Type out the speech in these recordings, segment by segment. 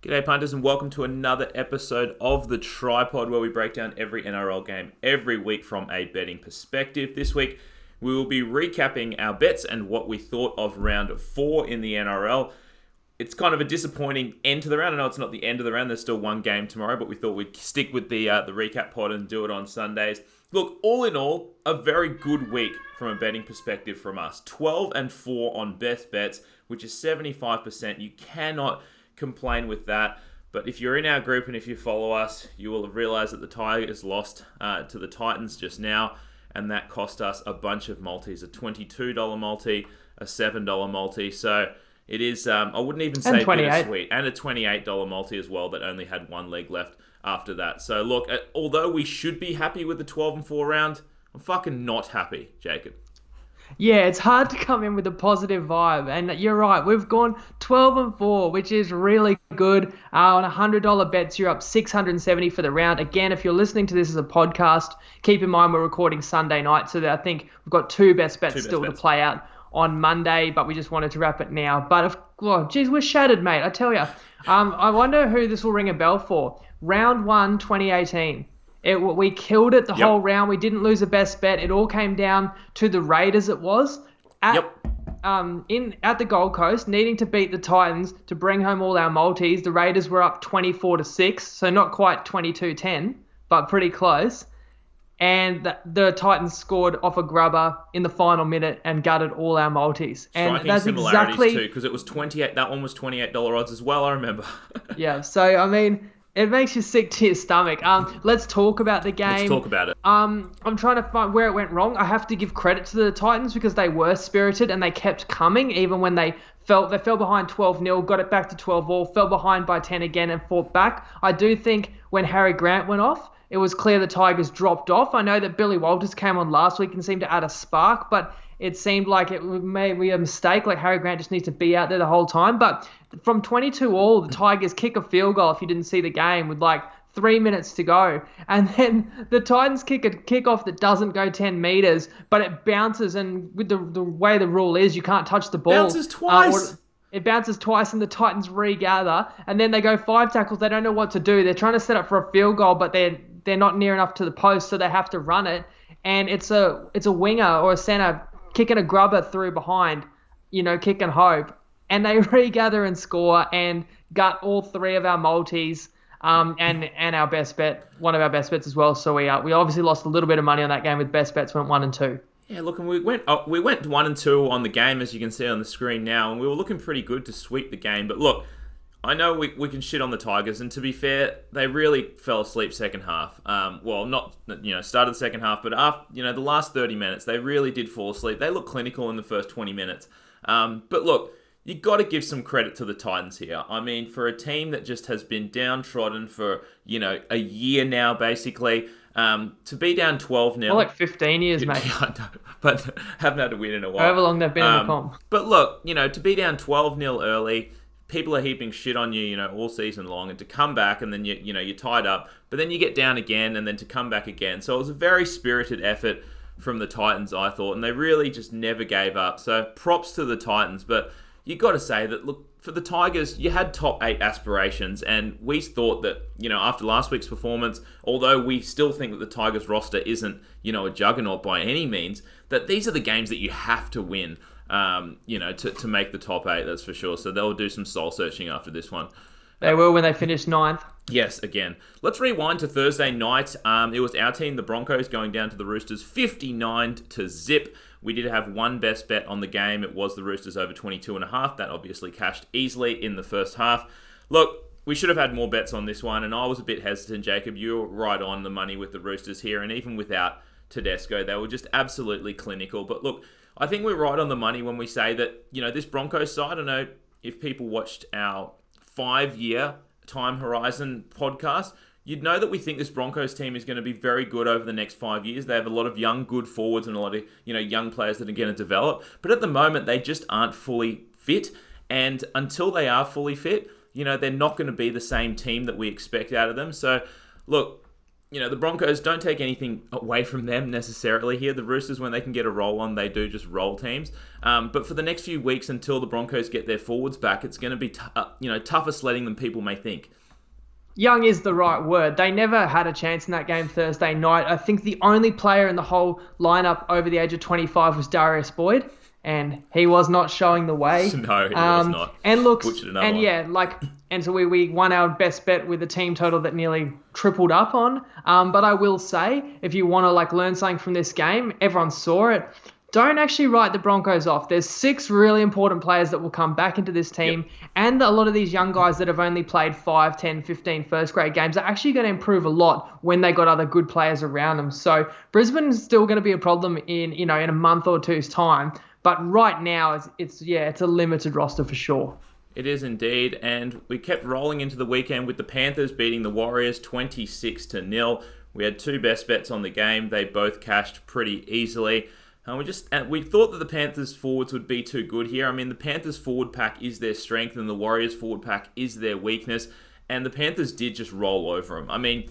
G'day punters and welcome to another episode of The Tripod where we break down every NRL game every week from a betting perspective. This week we will be recapping our bets and what we thought of round 4 in the NRL. It's kind of a disappointing end to the round. I know it's not the end of the round, there's still one game tomorrow, but we thought we'd stick with the recap pod and do it on Sundays. Look, all in all, a very good week from a betting perspective from us. 12-4 on best bets, which is 75%. You cannot complain with that, but if you're in our group and if you follow us, you will have realized that the Tigers lost to the Titans just now, and that cost us a bunch of multis, a $22 multi, a $7 multi, so it is, I wouldn't even say bittersweet, and a $28 multi as well that only had one leg left after that. So look, although we should be happy with the 12-4 round, I'm fucking not happy, Jacob. Yeah, it's hard to come in with a positive vibe, and you're right. We've gone 12-4, which is really good. On $100 bets, you're up $670 for the round. Again, if you're listening to this as a podcast, keep in mind we're recording Sunday night, so that I think we've got two best bets to play out on Monday, but we just wanted to wrap it now. But we're shattered, mate. I tell you. I wonder who this will ring a bell for. Round 1, 2018. We killed it the whole round. We didn't lose a best bet. It all came down to the Raiders. It was at the Gold Coast, needing to beat the Titans to bring home all our multis. The Raiders were up 24-6, so not quite 22-10, but pretty close. And the Titans scored off a grubber in the final minute and gutted all our multis. And striking that's similarities too, because it was 28. That one was $28 odds as well. I remember. Yeah. So I mean, it makes you sick to your stomach. Let's talk about the game. Let's talk about it. I'm trying to find where it went wrong. I have to give credit to the Titans because they were spirited and they kept coming even when they fell behind 12-0, got it back to 12-all, fell behind by 10 again and fought back. I do think when Harry Grant went off, it was clear the Tigers dropped off. I know that Billy Walters came on last week and seemed to add a spark, but it seemed like it may be a mistake, like Harry Grant just needs to be out there the whole time. But from 22-all, the Tigers kick a field goal if you didn't see the game with like 3 minutes to go. And then the Titans kick a kickoff that doesn't go 10 meters, but it bounces. And with the way the rule is, you can't touch the ball. Bounces twice. It bounces twice and the Titans regather. And then they go 5 tackles. They don't know what to do. They're trying to set up for a field goal, but they're not near enough to the post, so they have to run it. And it's a winger or a center kicking a grubber through behind, kick and hope. And they regather and score and gut all 3 of our multis and our best bet, one of our best bets as well. So we obviously lost a little bit of money on that game with best bets, went 1 and 2. Yeah, look, and we went 1 and 2 on the game, as you can see on the screen now, and we were looking pretty good to sweep the game. But look, I know we can shit on the Tigers, and to be fair, they really fell asleep second half. Started the second half, but after the last 30 minutes, they really did fall asleep. They looked clinical in the first 20 minutes. But look, you got to give some credit to the Titans here. I mean, for a team that just has been downtrodden for a year now, basically. To be down 12-0. More like 15 years, mate. I know, but haven't had to win in a while. However long they've been in the comp. But look, to be down 12-0 early, people are heaping shit on you, all season long, and to come back and then you're tied up, but then you get down again and then to come back again. So it was a very spirited effort from the Titans, I thought, and they really just never gave up. So props to the Titans, but you got to say that, look, for the Tigers, you had top 8 aspirations, and we thought that, after last week's performance, although we still think that the Tigers roster isn't, a juggernaut by any means, that these are the games that you have to win, to make the top 8, that's for sure. So they'll do some soul searching after this one. They will when they finish 9th. Yes, again. Let's rewind to Thursday night. It was our team, the Broncos, going down to the Roosters 59-0. We did have one best bet on the game. It was the Roosters over 22.5. That obviously cashed easily in the first half. Look, we should have had more bets on this one, and I was a bit hesitant, Jacob. You were right on the money with the Roosters here, and even without Tedesco, they were just absolutely clinical. But look, I think we're right on the money when we say that, this Broncos side, I don't know if people watched our 5-year time horizon podcast, you'd know that we think this Broncos team is going to be very good over the next 5 years. They have a lot of young, good forwards and a lot of, young players that are going to develop. But at the moment, they just aren't fully fit. And until they are fully fit, they're not going to be the same team that we expect out of them. So, look, the Broncos don't take anything away from them necessarily here. The Roosters, when they can get a roll on, they do just roll teams. But for the next few weeks until the Broncos get their forwards back, it's going to be tougher sledding than people may think. Young is the right word. They never had a chance in that game Thursday night. I think the only player in the whole lineup over the age of 25 was Darius Boyd, and he was not showing the way. No, he was not. And look, and so we won our best bet with a team total that nearly tripled up on. But I will say, if you want to learn something from this game, everyone saw it. Don't actually write the Broncos off. There's 6 really important players that will come back into this team. Yep. And a lot of these young guys that have only played 5, 10, 15 first grade games are actually going to improve a lot when they got other good players around them. So Brisbane's still going to be a problem in a month or two's time. But right now, it's a limited roster for sure. It is indeed, and we kept rolling into the weekend with the Panthers beating the Warriors 26-0. We had 2 best bets on the game. They both cashed pretty easily. We thought that the Panthers forwards would be too good here. I mean, the Panthers forward pack is their strength and the Warriors forward pack is their weakness. And the Panthers did just roll over them. I mean,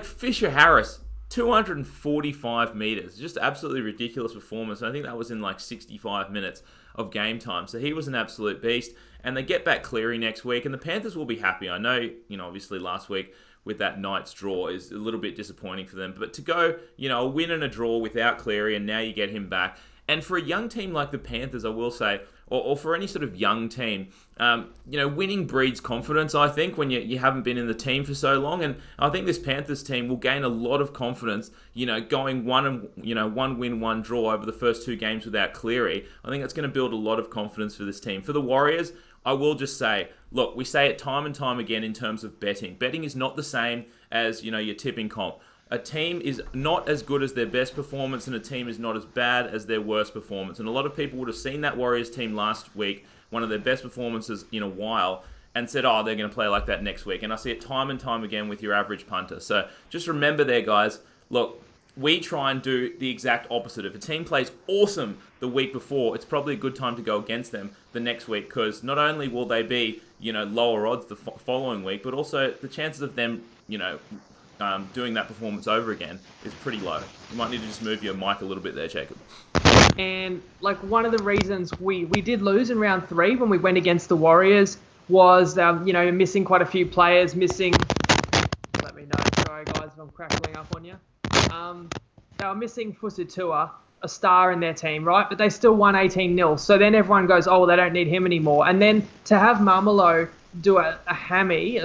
Fisher Harris, 245 meters. Just absolutely ridiculous performance. I think that was in 65 minutes of game time. So he was an absolute beast. And they get back Cleary next week. And the Panthers will be happy. I know, obviously last week with that Knights draw is a little bit disappointing for them. But to go, a win and a draw without Cleary, and now you get him back. And for a young team like the Panthers, I will say, or for any sort of young team, winning breeds confidence, I think, when you haven't been in the team for so long. And I think this Panthers team will gain a lot of confidence, going one win, one draw over the first 2 games without Cleary. I think that's going to build a lot of confidence for this team. For the Warriors, I will just say, look, we say it time and time again in terms of betting. Betting is not the same as, your tipping comp. A team is not as good as their best performance, and a team is not as bad as their worst performance. And a lot of people would have seen that Warriors team last week, one of their best performances in a while, and said, oh, they're going to play like that next week. And I see it time and time again with your average punter. So just remember there, guys, look, we try and do the exact opposite. If a team plays awesome the week before, it's probably a good time to go against them the next week, because not only will they be, lower odds the following week, but also the chances of them, doing that performance over again is pretty low. You might need to just move your mic a little bit there, Jacob. And one of the reasons we did lose in round 3 when we went against the Warriors was, missing quite a few players, let me know, sorry guys if I'm crackling up on you. They were missing Fusatua, a star in their team, right? But they still won 18-0. So then everyone goes, oh, well, they don't need him anymore. And then to have Marmelo do a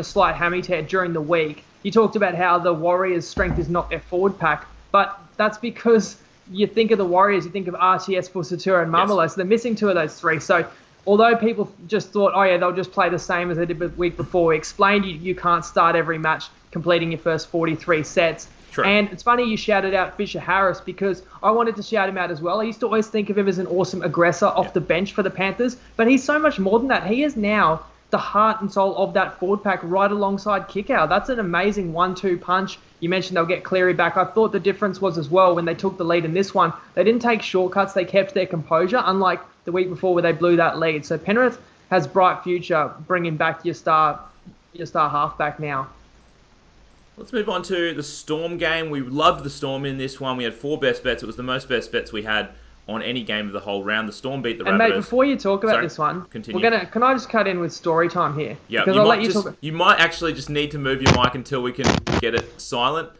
slight hammy tear during the week, you talked about how the Warriors' strength is not their forward pack, but that's because you think of the Warriors, you think of RTS, Fusatua, and Marmelo, yes. So they're missing 2 of those 3. So although people just thought, oh yeah, they'll just play the same as they did the week before, we explained you can't start every match completing your first 43 sets. True. And it's funny you shouted out Fisher Harris, because I wanted to shout him out as well. I used to always think of him as an awesome aggressor off the bench for the Panthers, but he's so much more than that. He is now the heart and soul of that forward pack right alongside Kickout. That's an amazing 1-2 punch. You mentioned they'll get Cleary back. I thought the difference was as well when they took the lead in this one, they didn't take shortcuts. They kept their composure, unlike the week before where they blew that lead. So Penrith has bright future bringing back your star halfback now. Let's move on to the Storm game. We loved the Storm in this one. We had 4 best bets. It was the most best bets we had on any game of the whole round. The Storm beat the Rabbitohs. And mate, before you talk about this one, continue. Can I just cut in with story time here? Yeah, Because you might actually just need to move your mic until we can get it silent.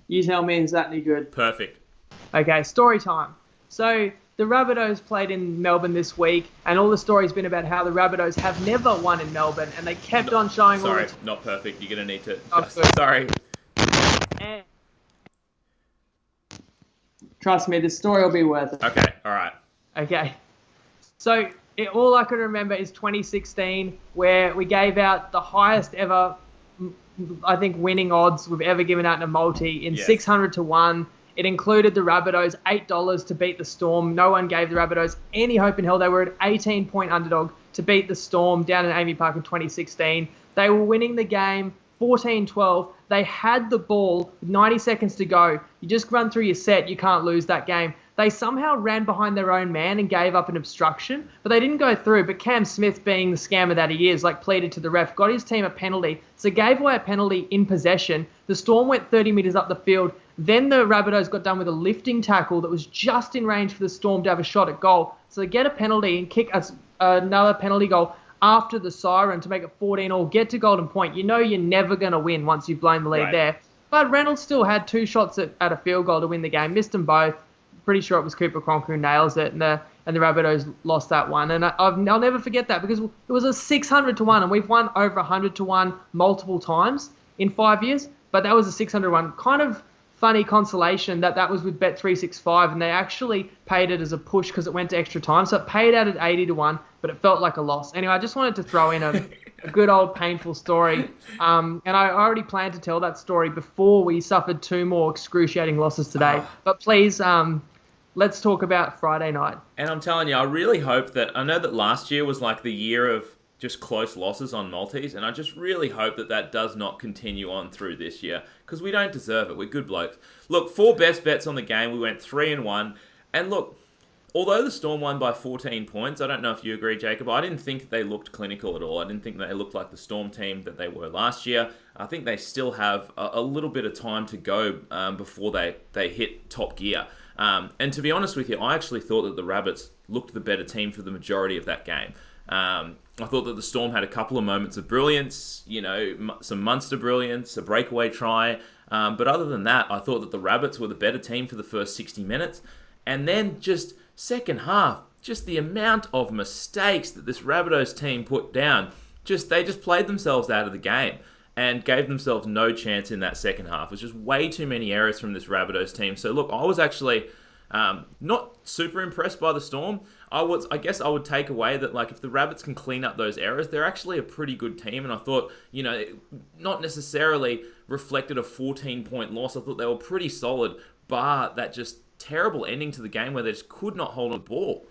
You tell me, is that any good? Perfect. Okay, story time. So the Rabbitohs played in Melbourne this week, and all the story's been about how the Rabbitohs have never won in Melbourne, and they kept on showing all the... not perfect. You're going to need to... Sorry. And trust me, the story will be worth it. Okay, all right. Okay. So all I can remember is 2016, where we gave out the highest ever, I think, winning odds we've ever given out in a multi in 600 to 1. It included the Rabbitohs, $8 to beat the Storm. No one gave the Rabbitohs any hope in hell. They were an 18-point underdog to beat the Storm down in Amy Park in 2016. They were winning the game 14-12. They had the ball with 90 seconds to go. You just run through your set, you can't lose that game. they somehow ran behind their own man and gave up an obstruction, but they didn't go through. But Cam Smith, being the scammer that he is, pleaded to the ref, got his team a penalty, so gave away a penalty in possession. The Storm went 30 metres up the field. Then the Rabbitohs got done with a lifting tackle that was just in range for the Storm to have a shot at goal. So they get a penalty and kick another penalty goal after the siren to make it 14-all, get to golden point. You know you're never going to win once you've blown the lead there. But Reynolds still had 2 shots at a field goal to win the game, missed them both. Pretty sure it was Cooper Cronk who nails it, and the Rabbitohs lost that one. And I'll never forget that, because it was a 600-1, and we've won over 100-1 multiple times in 5 years. But that was a 600-1. Kind of funny consolation that was with Bet365, and they actually paid it as a push because it went to extra time. So it paid out at 80-1, but it felt like a loss. Anyway, I just wanted to throw in a good old painful story. And I already planned to tell that story before we suffered 2 more excruciating losses today. But please, let's talk about Friday night. And I'm telling you, I really hope that... I know that last year was the year of just close losses on multis, and I just really hope that does not continue on through this year, because we don't deserve it. We're good blokes. Look, 4 best bets on the game. We went 3-1. And look, although the Storm won by 14 points, I don't know if you agree, Jacob, I didn't think they looked clinical at all. I didn't think they looked like the Storm team that they were last year. I think they still have a little bit of time to go before they hit top gear. And to be honest with you, I actually thought that the Rabbits looked the better team for the majority of that game. I thought that the Storm had a couple of moments of brilliance, some Munster brilliance, a breakaway try. But other than that, I thought that the Rabbits were the better team for the first 60 minutes. And then just second half, just the amount of mistakes that this Rabbitohs team put down, they just played themselves out of the game and gave themselves no chance in that second half. It was just way too many errors from this Rabbitohs team. So look, I was actually not super impressed by the Storm. I guess I would take away that if the Rabbits can clean up those errors, they're actually a pretty good team. And I thought, not necessarily reflected a 14-point loss. I thought they were pretty solid, bar that just terrible ending to the game where they just could not hold on the ball.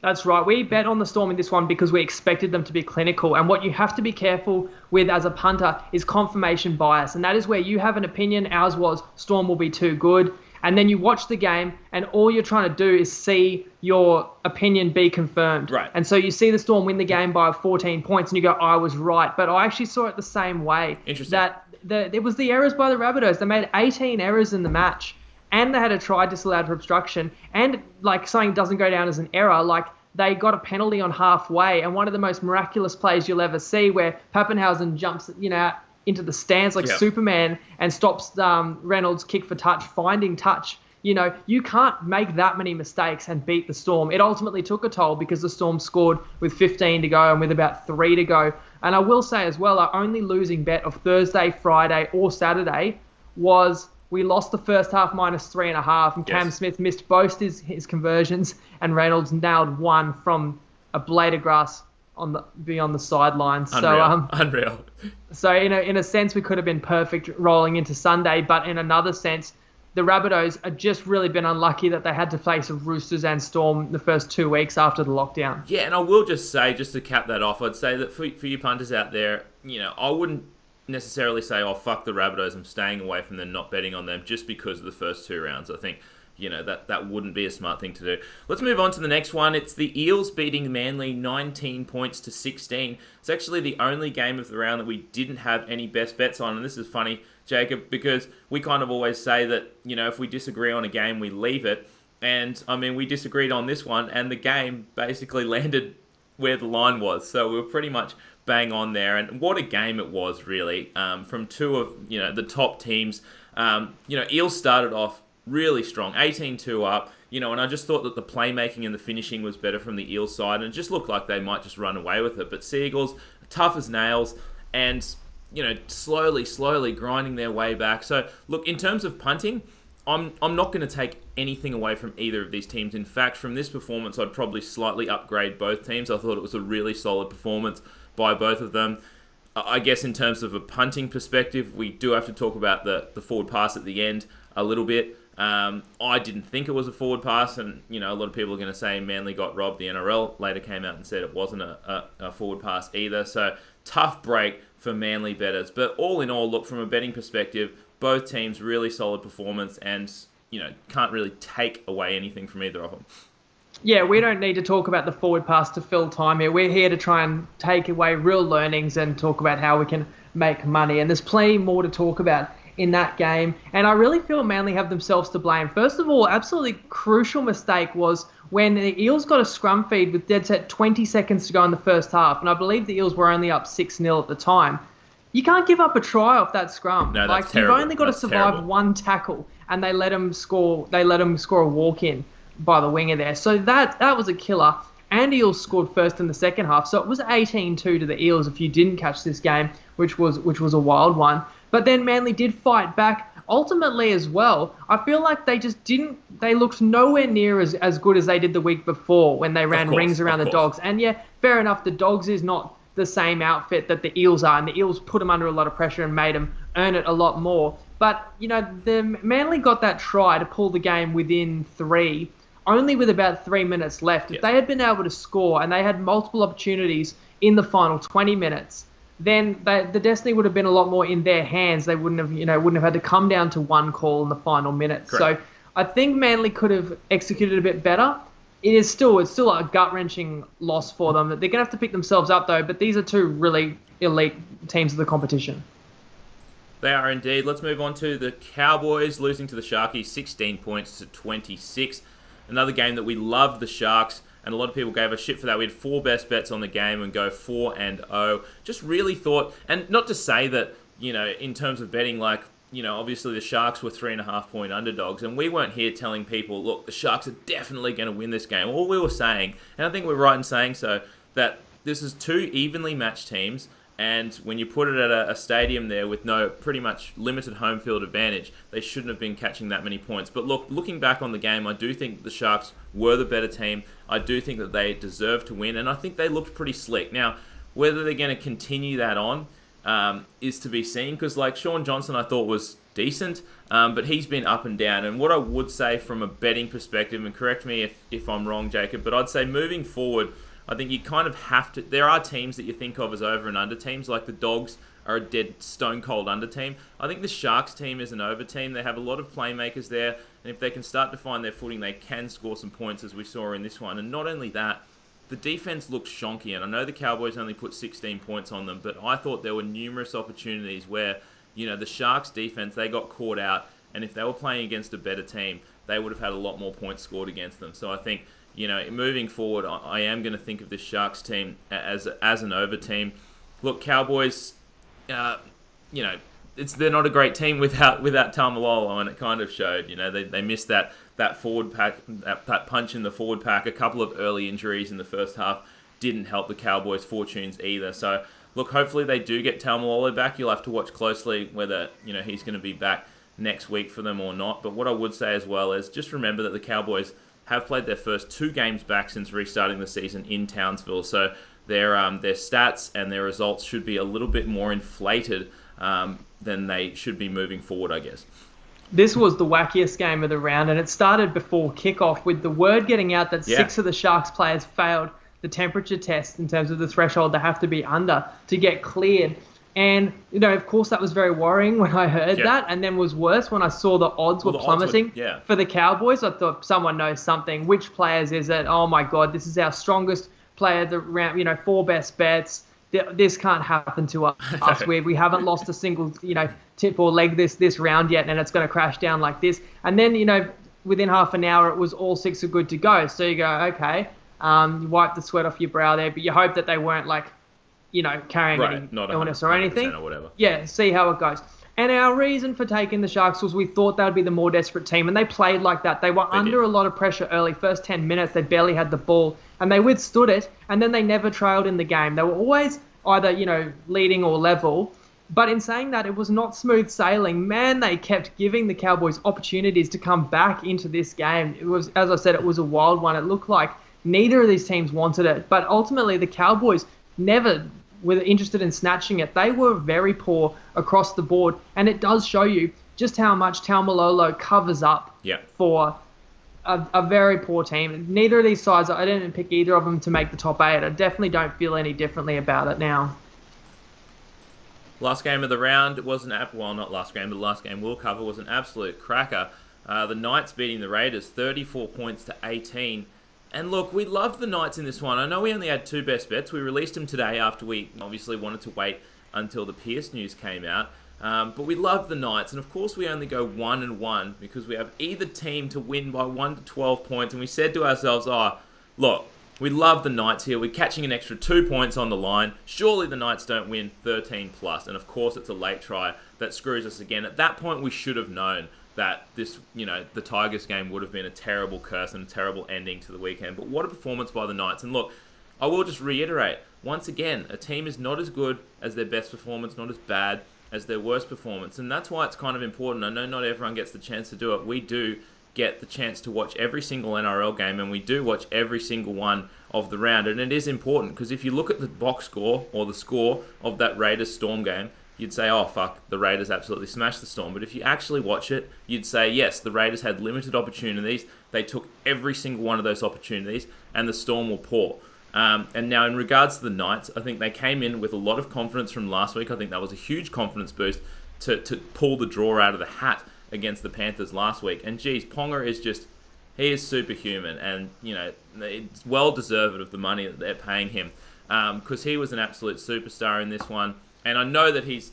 That's right. We bet on the Storm in this one because we expected them to be clinical. And what you have to be careful with as a punter is confirmation bias. And that is where you have an opinion. Ours was Storm will be too good. And then you watch the game and all you're trying to do is see your opinion be confirmed. Right. And so you see the Storm win the game by 14 points and you go, I was right. But I actually saw it the same way. Interesting. That it was the errors by the Rabbitohs. They made 18 errors in the match. And they had a try disallowed for obstruction. And something doesn't go down as an error, they got a penalty on halfway. And one of the most miraculous plays you'll ever see where Pappenhausen jumps, out into the stands like Superman and stops Reynolds' kick for touch, finding touch. You can't make that many mistakes and beat the Storm. It ultimately took a toll because the Storm scored with 15 to go and with about 3 to go. And I will say as well, our only losing bet of Thursday, Friday, or Saturday was we lost the first half -3.5, and Cam Smith missed both his conversions, and Reynolds nailed one from a blade of grass beyond the sideline. Unreal. So in a sense, we could have been perfect rolling into Sunday, but in another sense, the Rabbitohs have just really been unlucky that they had to face a Roosters and Storm the first 2 weeks after the lockdown. Yeah, and I will just say, just to cap that off, I'd say that for you punters out there, I wouldn't necessarily say, oh, fuck the Rabbitohs, I'm staying away from them, not betting on them just because of the first 2 rounds. I think, that wouldn't be a smart thing to do. Let's move on to the next one. It's the Eels beating Manly 19 points to 16. It's actually the only game of the round that we didn't have any best bets on. And this is funny, Jacob, because we kind of always say that, if we disagree on a game, we leave it. And, we disagreed on this one, and the game basically landed where the line was. So we were pretty much bang on there. And what a game it was, really, from 2 of, the top teams. Eels started off really strong, 18-2 up, and I just thought that the playmaking and the finishing was better from the Eels side, and it just looked like they might just run away with it. But Seagulls, tough as nails, and, slowly grinding their way back. So, look, in terms of punting, I'm not going to take anything away from either of these teams. In fact, from this performance, I'd probably slightly upgrade both teams. I thought it was a really solid performance by both of them. I guess in terms of a punting perspective, we do have to talk about the forward pass at the end a little bit. I didn't think it was a forward pass, and a lot of people are going to say Manly got robbed. The NRL later came out and said it wasn't a forward pass either. So tough break for Manly bettors. But all in all, look, from a betting perspective, both teams really solid performance, and can't really take away anything from either of them. Yeah, we don't need to talk about the forward pass to fill time here. We're here to try and take away real learnings and talk about how we can make money. And there's plenty more to talk about in that game. And I really feel Manly have themselves to blame. First of all, absolutely crucial mistake was when the Eels got a scrum feed with dead set 20 seconds to go in the first half. And I believe the Eels were only up 6-0 at the time. You can't give up a try off that scrum. No, that's terrible. You've only got to survive one tackle, and they let them score a walk-in by the winger there. So that was a killer. And Eels scored first in the second half. So it was 18-2 to the Eels if you didn't catch this game, which was a wild one. But then Manly did fight back ultimately as well. I feel like they looked nowhere near as good as they did the week before when they ran rings around the Dogs. And yeah, fair enough, the Dogs is not the same outfit that the Eels are, and the Eels put them under a lot of pressure and made them earn it a lot more. But, the Manly got that try to pull the game within 3, only with about 3 minutes left. If they had been able to score and they had multiple opportunities in the final 20 minutes, then the destiny would have been a lot more in their hands. They wouldn't have had to come down to one call in the final minute. Correct. So I think Manly could have executed a bit better. It's still a gut-wrenching loss for them. They're going to have to pick themselves up, though, but these are two really elite teams of the competition. They are indeed. Let's move on to the Cowboys, losing to the Sharkies 16 points to 26. Another game that we loved the Sharks, and a lot of people gave us shit for that. We had 4 best bets on the game and go 4-0. Just really thought, and not to say that, in terms of betting, obviously the Sharks were 3.5 point underdogs, and we weren't here telling people, look, the Sharks are definitely going to win this game. All we were saying, and I think we're right in saying so, that this is 2 evenly matched teams, and when you put it at a stadium there with no pretty much limited home field advantage, they shouldn't have been catching that many points. But look, looking back on the game, I do think the Sharks were the better team. I do think that they deserved to win, and I think they looked pretty slick. Now, whether they're going to continue that on, is to be seen, because Sean Johnson I thought was decent, but he's been up and down. And what I would say from a betting perspective, and correct me if I'm wrong, Jacob, but I'd say moving forward, I think you kind of have to, there are teams that you think of as over and under teams, like the Dogs are a dead stone cold under team. I think the Sharks team is an over team. They have a lot of playmakers there, and if they can start to find their footing, they can score some points, as we saw in this one. And not only that, the defense looks shonky, and I know the Cowboys only put 16 points on them, but I thought there were numerous opportunities where, the Sharks defense, they got caught out, and if they were playing against a better team, they would have had a lot more points scored against them. So I think, moving forward, I am going to think of this Sharks team as an over team. Look, Cowboys, they're not a great team without Taumalolo, and it kind of showed. They missed that forward pack, that punch in the forward pack. A couple of early injuries in the first half didn't help the Cowboys' fortunes either. So, look, hopefully they do get Taumalolo back. You'll have to watch closely whether he's going to be back next week for them or not. But what I would say as well is just remember that the Cowboys have played their first 2 games back since restarting the season in Townsville. So their stats and their results should be a little bit more inflated than they should be moving forward, I guess. This was the wackiest game of the round, and it started before kickoff with the word getting out that 6 of the Sharks players failed the temperature test in terms of the threshold they have to be under to get cleared. And, of course, that was very worrying when I heard that, and then was worse when I saw the odds were plummeting for the Cowboys. I thought someone knows something. Which players is it? Oh, my God, this is our strongest player, the round, 4 best bets. This can't happen to us. We haven't lost a single, tip or leg this round yet, and it's going to crash down like this. And then, within half an hour, it was all 6 are good to go. So you go, okay, you wipe the sweat off your brow there, but you hope that they weren't carrying any illness or anything. Or whatever. Yeah, see how it goes. And our reason for taking the Sharks was we thought they would be the more desperate team, and they played like that. They were under a lot of pressure early. First 10 minutes, they barely had the ball, and they withstood it, and then they never trailed in the game. They were always either, leading or level. But in saying that, it was not smooth sailing. Man, they kept giving the Cowboys opportunities to come back into this game. It was, as I said, it was a wild one. It looked like neither of these teams wanted it, but ultimately the Cowboys never were interested in snatching it. They were very poor across the board, and it does show you just how much Taumalolo covers up for a very poor team. Neither of these sides, I didn't pick either of them to make the top 8. I definitely don't feel any differently about it now. Last game of the round was not last game we'll cover, was an absolute cracker. The Knights beating the Raiders 34 points to 18. And look, we loved the Knights in this one. I know we only had 2 best bets. We released them today after we obviously wanted to wait until the Pierce news came out. But we loved the Knights. And of course we only go 1-1 because we have either team to win by 1 to 12 points. And we said to ourselves, look, we love the Knights here. We're catching an extra 2 points on the line. Surely the Knights don't win 13 plus. And of course it's a late try that screws us again. At that point we should have known that this, the Tigers game would have been a terrible curse and a terrible ending to the weekend. But what a performance by the Knights. And look, I will just reiterate, once again, a team is not as good as their best performance, not as bad as their worst performance. And that's why it's kind of important. I know not everyone gets the chance to do it. We do get the chance to watch every single NRL game, and we do watch every single one of the round. And it is important because if you look at the box score or the score of that Raiders Storm game, you'd say, oh, fuck, the Raiders absolutely smashed the Storm. But if you actually watch it, you'd say, yes, the Raiders had limited opportunities. They took every single one of those opportunities, and the Storm were poor. And now in regards to the Knights, I think they came in with a lot of confidence from last week. I think that was a huge confidence boost to pull the draw out of the hat against the Panthers last week. And geez, Ponga is just, he is superhuman, and it's well deserved of the money that they're paying him, because he was an absolute superstar in this one. And I know that he's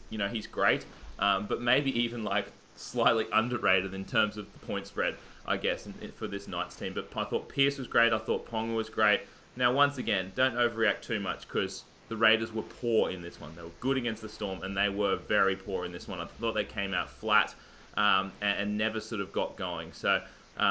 great, but maybe even like slightly underrated in terms of the point spread, I guess, for this Knights team. But I thought Pierce was great. I thought Ponga was great. Now, once again, don't overreact too much because the Raiders were poor in this one. They were good against the Storm, and they were very poor in this one. I thought they came out flat and never sort of got going. So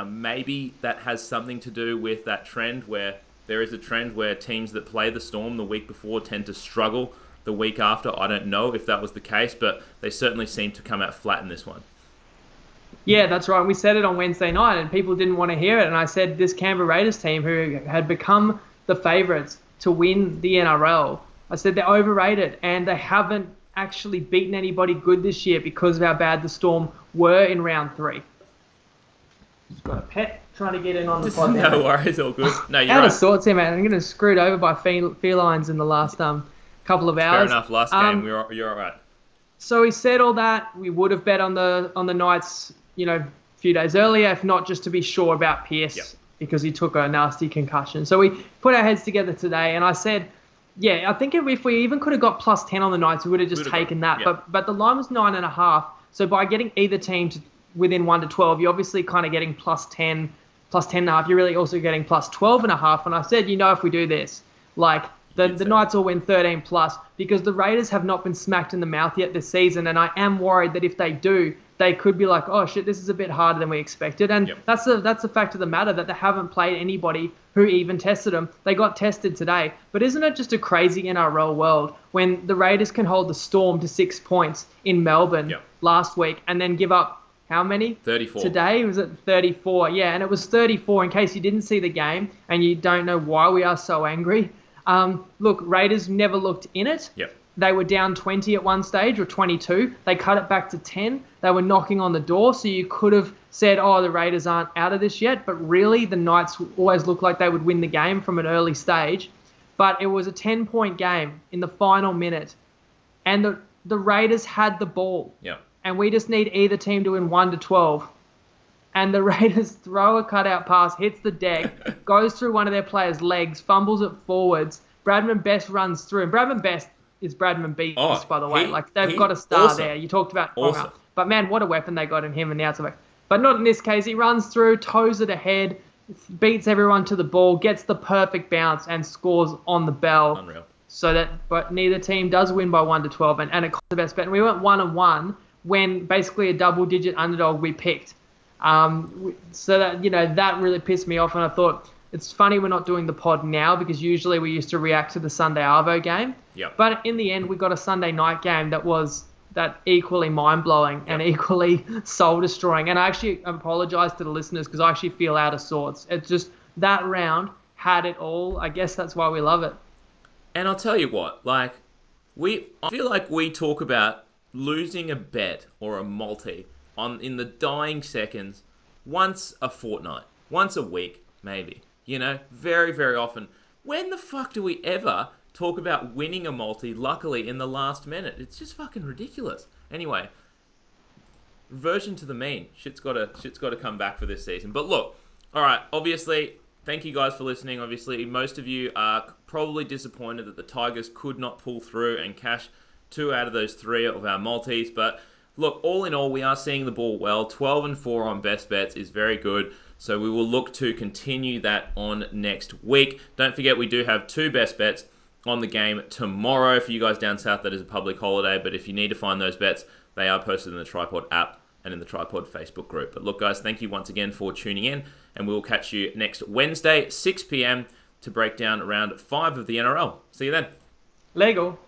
maybe that has something to do with that trend where there is a trend where teams that play the Storm the week before tend to struggle the week after. I don't know if that was the case, but they certainly seem to come out flat in this one. Yeah, that's right. We said it on Wednesday night and people didn't want to hear it. And I said this Canberra Raiders team, who had become the favourites to win the NRL, I said they're overrated and they haven't actually beaten anybody good this year because of how bad the Storm were in round 3. Just got a pet trying to get in on the pod. No worries, all good. No, you're out right. of sorts here, man. I'm getting screwed over by felines in the last couple of hours. Fair enough. Last game, you're all right. So he said all that. We would have bet on the Knights, a few days earlier, if not just to be sure about Pierce, because he took a nasty concussion. So we put our heads together today, and I said, I think if we even could have got plus 10 on the Knights, we would have just taken that. Yeah. But the line was 9.5. So by getting either team to within 1 to 12, you're obviously kind of getting plus 10, plus 10.5. You're really also getting plus 12.5. And I said, if we do this, like the Knights will win 13 plus, because the Raiders have not been smacked in the mouth yet this season. And I am worried that if they do, they could be like, oh shit, this is a bit harder than we expected. And that's the fact of the matter, that they haven't played anybody who even tested them. They got tested today. But isn't it just a crazy NRL world when the Raiders can hold the Storm to 6 points in Melbourne last week and then give up how many? 34. Today was it 34? Yeah, and it was 34 in case you didn't see the game and you don't know why we are so angry. Look, Raiders never looked in it. Yep. They were down 20 at one stage, or 22. They cut it back to 10. They were knocking on the door, so you could have said, oh, the Raiders aren't out of this yet. But really, the Knights always looked like they would win the game from an early stage. But it was a 10-point game in the final minute. And the Raiders had the ball. Yeah. And we just need either team to win 1 to 12. And the Raiders throw a cutout pass, hits the deck, goes through one of their players' legs, fumbles it forwards. Bradman Best runs through. And Bradman Best is Bradman Beast, by the way. They've got a star there. You talked about Ponga. But man, what a weapon they got in him and the outside back. But not in this case. He runs through, toes it ahead, beats everyone to the ball, gets the perfect bounce, and scores on the bell. Unreal. But neither team does win by 1 to 12, and it cost the best bet. And we went 1-1 when basically a double-digit underdog we picked. So that that really pissed me off, and I thought, it's funny we're not doing the pod now because usually we used to react to the Sunday Arvo game. Yep. But in the end, we got a Sunday night game that was equally mind-blowing and equally soul-destroying. And I actually apologise to the listeners because I actually feel out of sorts. It's just that round had it all. I guess that's why we love it. And I'll tell you what, I feel like we talk about losing a bet or a multi in the dying seconds once a fortnight, once a week, maybe. Very, very often. When the fuck do we ever talk about winning a multi, luckily, in the last minute? It's just fucking ridiculous. Anyway, reversion to the mean. Shit's got to come back for this season. But look, all right, obviously, thank you guys for listening. Obviously, most of you are probably disappointed that the Tigers could not pull through and cash 2 out of those 3 of our multis. But look, all in all, we are seeing the ball well. 12-4 on best bets is very good. So we will look to continue that on next week. Don't forget, we do have 2 best bets on the game tomorrow. For you guys down south, that is a public holiday. But if you need to find those bets, they are posted in the Tripod app and in the Tripod Facebook group. But look, guys, thank you once again for tuning in. And we will catch you next Wednesday, 6 p.m. to break down round 5 of the NRL. See you then. Legal.